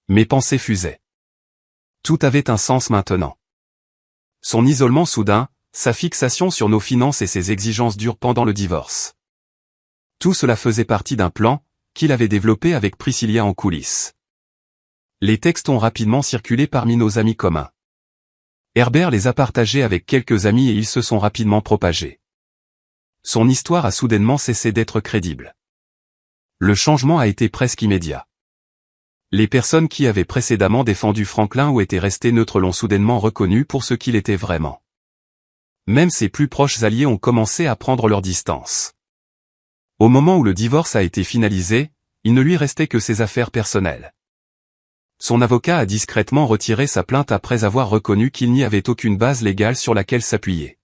Mes pensées fusaient. Tout avait un sens maintenant. Son isolement soudain, sa fixation sur nos finances et ses exigences dures pendant le divorce. Tout cela faisait partie d'un plan, qu'il avait développé avec Priscilla en coulisses. Les textes ont rapidement circulé parmi nos amis communs. Herbert les a partagés avec quelques amis et ils se sont rapidement propagés. Son histoire a soudainement cessé d'être crédible. Le changement a été presque immédiat. Les personnes qui avaient précédemment défendu Franklin ou étaient restées neutres l'ont soudainement reconnu pour ce qu'il était vraiment. Même ses plus proches alliés ont commencé à prendre leur distance. Au moment où le divorce a été finalisé, il ne lui restait que ses affaires personnelles. Son avocat a discrètement retiré sa plainte après avoir reconnu qu'il n'y avait aucune base légale sur laquelle s'appuyer.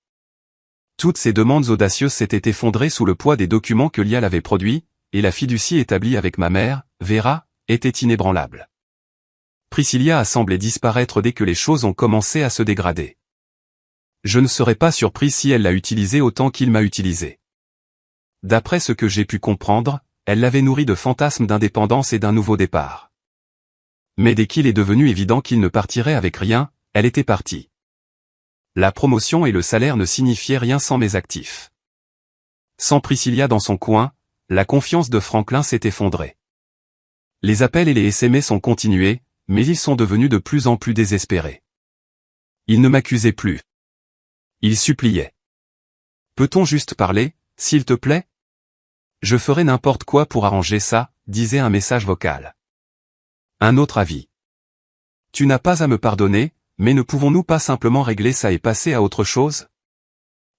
Toutes ses demandes audacieuses s'étaient effondrées sous le poids des documents que Lial avait produits, et la fiducie établie avec ma mère, Vera, était inébranlable. Priscilla a semblé disparaître dès que les choses ont commencé à se dégrader. Je ne serais pas surpris si elle l'a utilisé autant qu'il m'a utilisé. D'après ce que j'ai pu comprendre, elle l'avait nourri de fantasmes d'indépendance et d'un nouveau départ. Mais dès qu'il est devenu évident qu'il ne partirait avec rien, elle était partie. La promotion et le salaire ne signifiaient rien sans mes actifs. Sans Priscilla dans son coin, la confiance de Franklin s'est effondrée. Les appels et les SMS ont continué, mais ils sont devenus de plus en plus désespérés. Il ne m'accusait plus. Il suppliait. Peut-on juste parler, s'il te plaît? Je ferai n'importe quoi pour arranger ça, disait un message vocal. Un autre avis. Tu n'as pas à me pardonner, mais ne pouvons-nous pas simplement régler ça et passer à autre chose?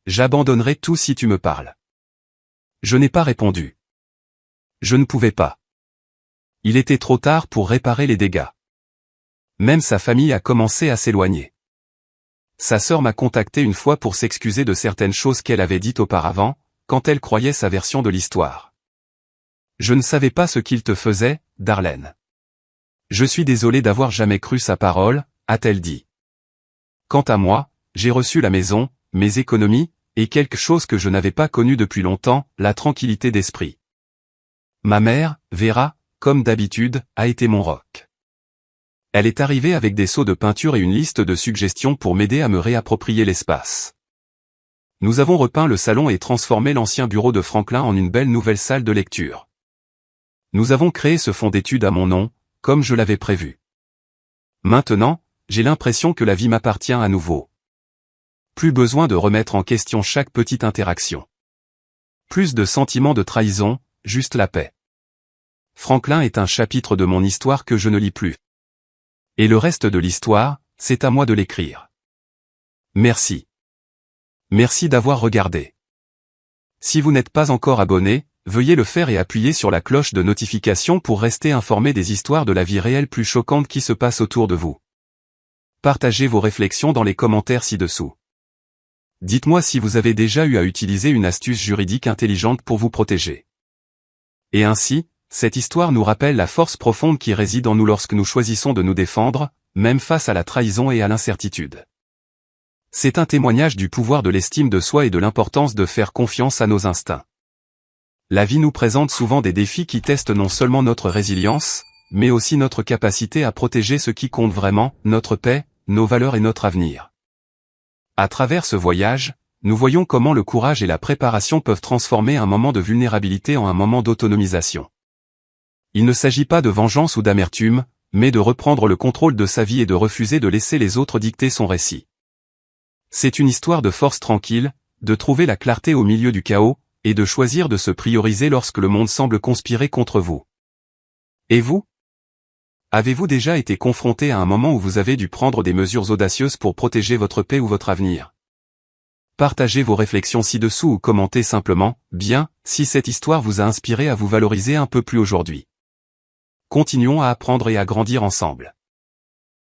J'abandonnerai tout si tu me parles. Je n'ai pas répondu. Je ne pouvais pas. Il était trop tard pour réparer les dégâts. Même sa famille a commencé à s'éloigner. Sa sœur m'a contacté une fois pour s'excuser de certaines choses qu'elle avait dites auparavant, quand elle croyait sa version de l'histoire. Je ne savais pas ce qu'il te faisait, Darlene. Je suis désolé d'avoir jamais cru sa parole, a-t-elle dit. Quant à moi, j'ai reçu la maison, mes économies, et quelque chose que je n'avais pas connu depuis longtemps, la tranquillité d'esprit. Ma mère, Vera, comme d'habitude, a été mon roc. Elle est arrivée avec des seaux de peinture et une liste de suggestions pour m'aider à me réapproprier l'espace. Nous avons repeint le salon et transformé l'ancien bureau de Franklin en une belle nouvelle salle de lecture. Nous avons créé ce fonds d'études à mon nom, comme je l'avais prévu. Maintenant, j'ai l'impression que la vie m'appartient à nouveau. Plus besoin de remettre en question chaque petite interaction. Plus de sentiments de trahison, juste la paix. Franklin est un chapitre de mon histoire que je ne lis plus. Et le reste de l'histoire, c'est à moi de l'écrire. Merci. Merci d'avoir regardé. Si vous n'êtes pas encore abonné, veuillez le faire et appuyer sur la cloche de notification pour rester informé des histoires de la vie réelle plus choquantes qui se passent autour de vous. Partagez vos réflexions dans les commentaires ci-dessous. Dites-moi si vous avez déjà eu à utiliser une astuce juridique intelligente pour vous protéger. Et ainsi, cette histoire nous rappelle la force profonde qui réside en nous lorsque nous choisissons de nous défendre, même face à la trahison et à l'incertitude. C'est un témoignage du pouvoir de l'estime de soi et de l'importance de faire confiance à nos instincts. La vie nous présente souvent des défis qui testent non seulement notre résilience, mais aussi notre capacité à protéger ce qui compte vraiment, notre paix, nos valeurs et notre avenir. À travers ce voyage, nous voyons comment le courage et la préparation peuvent transformer un moment de vulnérabilité en un moment d'autonomisation. Il ne s'agit pas de vengeance ou d'amertume, mais de reprendre le contrôle de sa vie et de refuser de laisser les autres dicter son récit. C'est une histoire de force tranquille, de trouver la clarté au milieu du chaos, et de choisir de se prioriser lorsque le monde semble conspirer contre vous. Et vous? Avez-vous déjà été confronté à un moment où vous avez dû prendre des mesures audacieuses pour protéger votre paix ou votre avenir? Partagez vos réflexions ci-dessous ou commentez simplement « Bien » si cette histoire vous a inspiré à vous valoriser un peu plus aujourd'hui. Continuons à apprendre et à grandir ensemble.